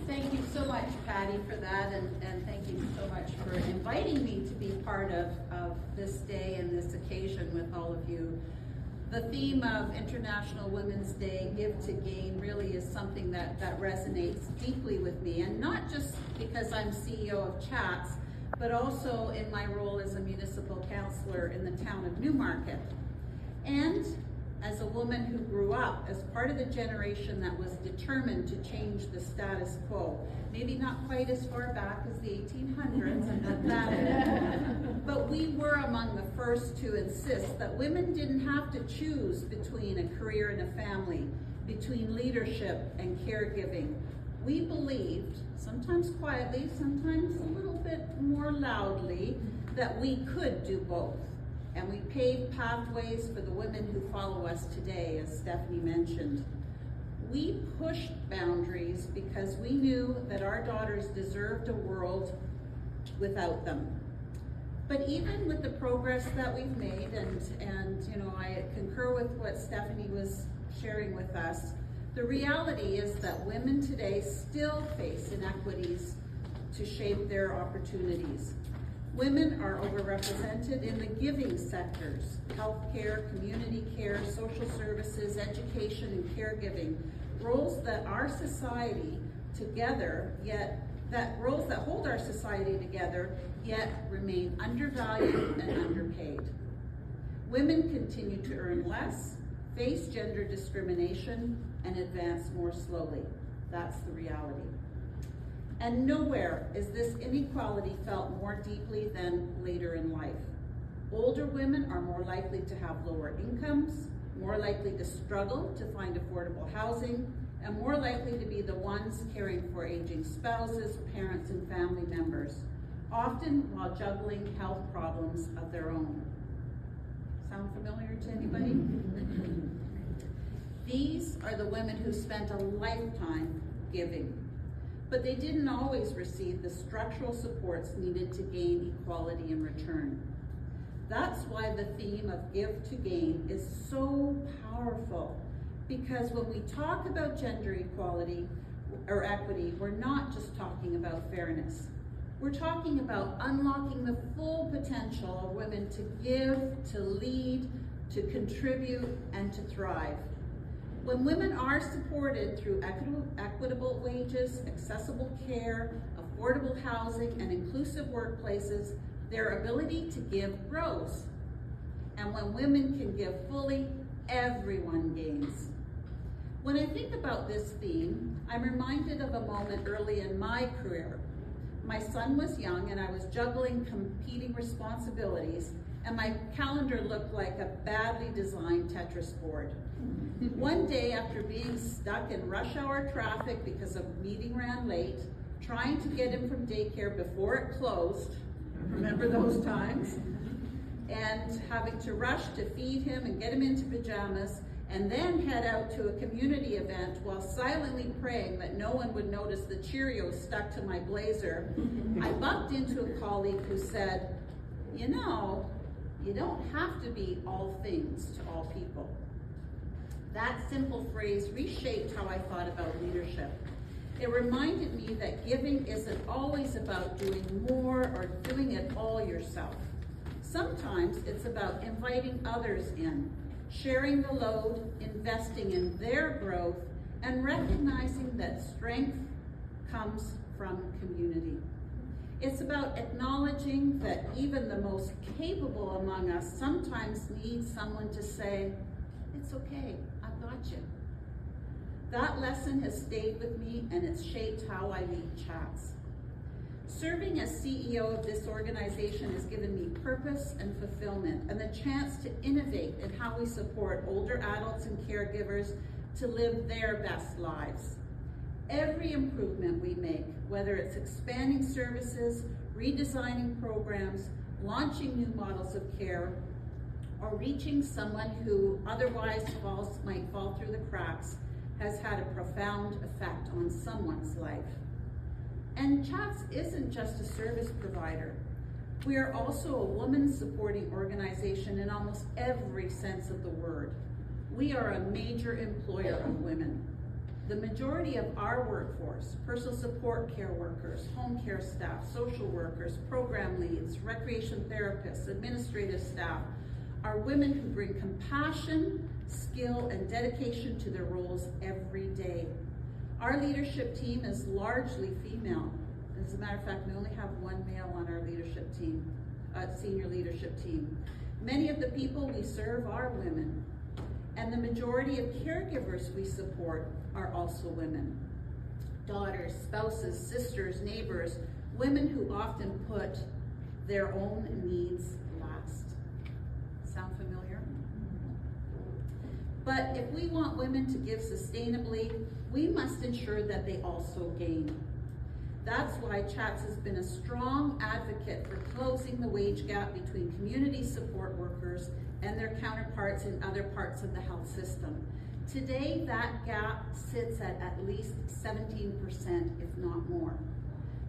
Thank you so much, Patty, for that, and thank you so much for inviting me to be part of this day and this occasion with all of you. The theme of International Women's Day, Give to Gain, really is something that resonates deeply with me, and not just because I'm CEO of CHATS, but also in my role as a municipal councillor in the town of Newmarket. And as a woman who grew up as part of the generation that was determined to change the status quo, maybe not quite as far back as the 1800s, but we were among the first to insist that women didn't have to choose between a career and a family, between leadership and caregiving. We believed, sometimes quietly, sometimes a little bit more loudly, that we could do both. And we paved pathways for the women who follow us today, as Stephanie mentioned. We pushed boundaries because we knew that our daughters deserved a world without them. But even with the progress that we've made, and you know, I concur with what Stephanie was sharing with us, the reality is that women today still face inequities to shape their opportunities. Women are overrepresented in the giving sectors: healthcare, community care, social services, education, and caregiving. Roles that our society together, roles that hold our society together, yet remain undervalued and underpaid. Women continue to earn less, face gender discrimination, and advance more slowly. That's the reality. And nowhere is this inequality felt more deeply than later in life. Older women are more likely to have lower incomes, more likely to struggle to find affordable housing, and more likely to be the ones caring for aging spouses, parents, and family members, often while juggling health problems of their own. Sound familiar to anybody? These are the women who spent a lifetime giving, but they didn't always receive the structural supports needed to gain equality in return. That's why the theme of Give to Gain is so powerful, because when we talk about gender equality or equity, we're not just talking about fairness. We're talking about unlocking the full potential of women to give, to lead, to contribute, and to thrive. When women are supported through equitable wages, accessible care, affordable housing, and inclusive workplaces, their ability to give grows. And when women can give fully, everyone gains. When I think about this theme, I'm reminded of a moment early in my career. My son was young and I was juggling competing responsibilities, and my calendar looked like a badly designed Tetris board. One day, after being stuck in rush hour traffic because a meeting ran late, trying to get him from daycare before it closed, remember those times? And having to rush to feed him and get him into pajamas, and then head out to a community event while silently praying that no one would notice the Cheerios stuck to my blazer, I bumped into a colleague who said, "You know, you don't have to be all things to all people." That simple phrase reshaped how I thought about leadership. It reminded me that giving isn't always about doing more or doing it all yourself. Sometimes it's about inviting others in, sharing the load, investing in their growth, and recognizing that strength comes from community. It's about acknowledging that even the most capable among us sometimes need someone to say, "It's okay, I've got you." That lesson has stayed with me, and it's shaped how I lead CHATS. Serving as CEO of this organization has given me purpose and fulfillment, and the chance to innovate in how we support older adults and caregivers to live their best lives. Every improvement we make, whether it's expanding services, redesigning programs, launching new models of care, or reaching someone who otherwise might fall through the cracks, has had a profound effect on someone's life. And CHATS isn't just a service provider. We are also a woman-supporting organization in almost every sense of the word. We are a major employer of women. The majority of our workforce, personal support care workers, home care staff, social workers, program leads, recreation therapists, administrative staff, are women who bring compassion, skill, and dedication to their roles every day. Our leadership team is largely female. As a matter of fact, we only have one male on our leadership team, senior leadership team. Many of the people we serve are women, and the majority of caregivers we support are also women. Daughters, spouses, sisters, neighbors, women who often put their own needs last. Sound familiar? But if we want women to give sustainably, we must ensure that they also gain. That's why CHATS has been a strong advocate for closing the wage gap between community support workers and their counterparts in other parts of the health system. Today, that gap sits at least 17%, if not more,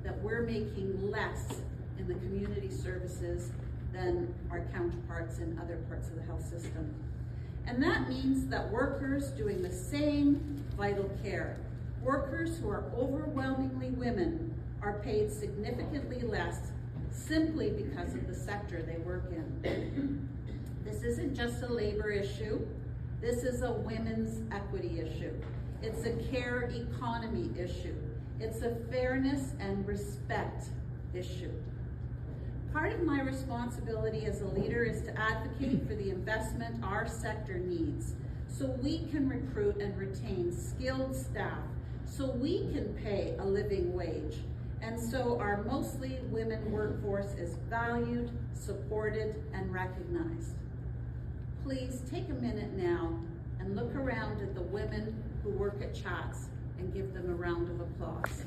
that we're making less in the community services than our counterparts in other parts of the health system. And that means that workers doing the same vital care, workers who are overwhelmingly women, are paid significantly less simply because of the sector they work in. This isn't just a labor issue. This is a women's equity issue. It's a care economy issue. It's a fairness and respect issue. Part of my responsibility as a leader is to advocate for the investment our sector needs so we can recruit and retain skilled staff, so we can pay a living wage, and so our mostly women workforce is valued, supported, and recognized. Please take a minute now and look around at the women who work at CHATS and give them a round of applause.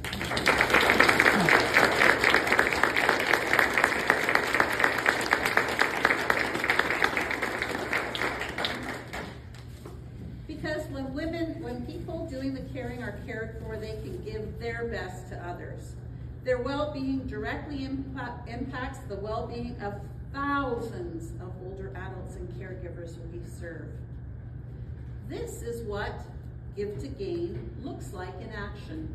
Because when people doing the caring are cared for, they can give their best to others. Their well-being directly impacts the well-being of thousands of older adults and caregivers we serve. This is what Give to Gain looks like in action.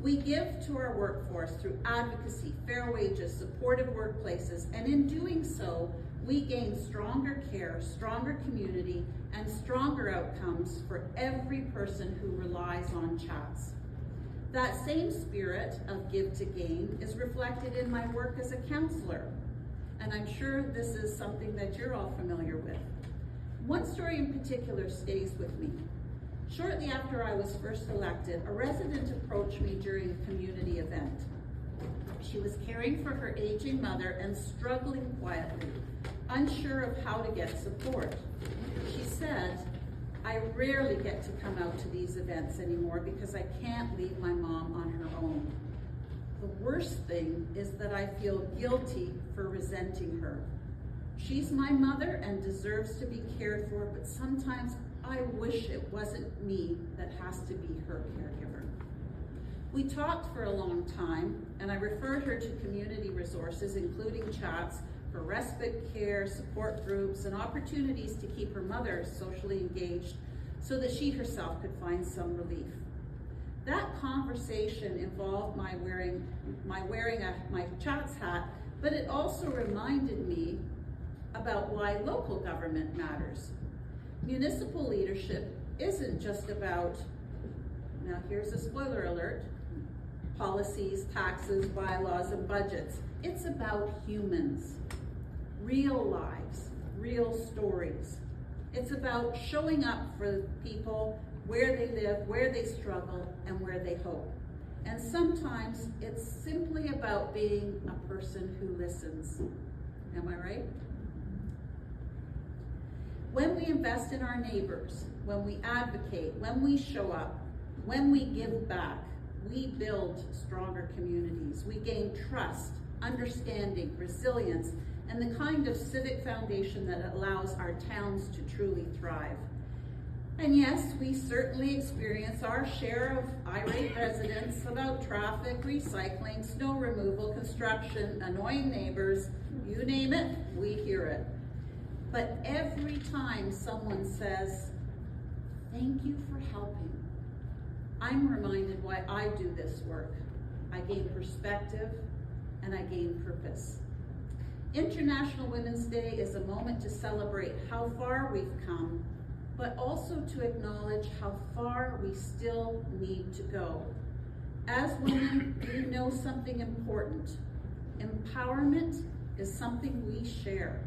We give to our workforce through advocacy, fair wages, supportive workplaces, and in doing so, we gain stronger care, stronger community, and stronger outcomes for every person who relies on CHATS. That same spirit of Give to Gain is reflected in my work as a counselor, and I'm sure this is something that you're all familiar with. One story in particular stays with me. Shortly after I was first elected, a resident approached me during a community event. She was caring for her aging mother and struggling quietly, unsure of how to get support. She said, "I rarely get to come out to these events anymore because I can't leave my mom on her own. The worst thing is that I feel guilty for resenting her. She's my mother and deserves to be cared for, but sometimes I wish it wasn't me that has to be her caregiver." We talked for a long time, and I referred her to community resources, including CHATS, for respite care, support groups, and opportunities to keep her mother socially engaged so that she herself could find some relief. That conversation involved my wearing my CHATS hat, but it also reminded me about why local government matters. Municipal leadership isn't just about, now here's a spoiler alert, policies, taxes, bylaws, and budgets. It's about humans, real lives, real stories. It's about showing up for people where they live, where they struggle, and where they hope. And sometimes it's simply about being a person who listens. Am I right? When we invest in our neighbors, when we advocate, when we show up, when we give back, we build stronger communities. We gain trust, understanding, resilience, and the kind of civic foundation that allows our towns to truly thrive. And yes, we certainly experience our share of irate residents about traffic, recycling, snow removal, construction, annoying neighbors, you name it, we hear it. But every time someone says, "Thank you for helping," I'm reminded why I do this work. I gain perspective and I gain purpose. International Women's Day is a moment to celebrate how far we've come, but also to acknowledge how far we still need to go. As women, we know something important. Empowerment is something we share.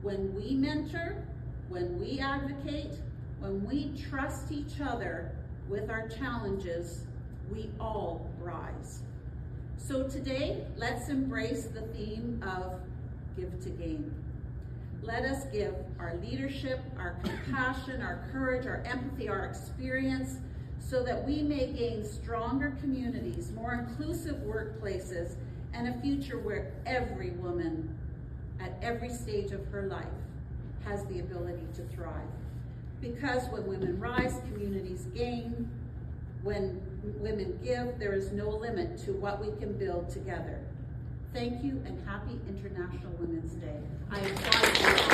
When we mentor, when we advocate, when we trust each other with our challenges, we all rise. So today, let's embrace the theme of Give to Gain. Let us give our leadership, our compassion, our courage, our empathy, our experience, so that we may gain stronger communities, more inclusive workplaces, and a future where every woman at every stage of her life has the ability to thrive. Because when women rise, communities gain. When women give, there is no limit to what we can build together. Thank you and happy International Women's Day. I applaud you.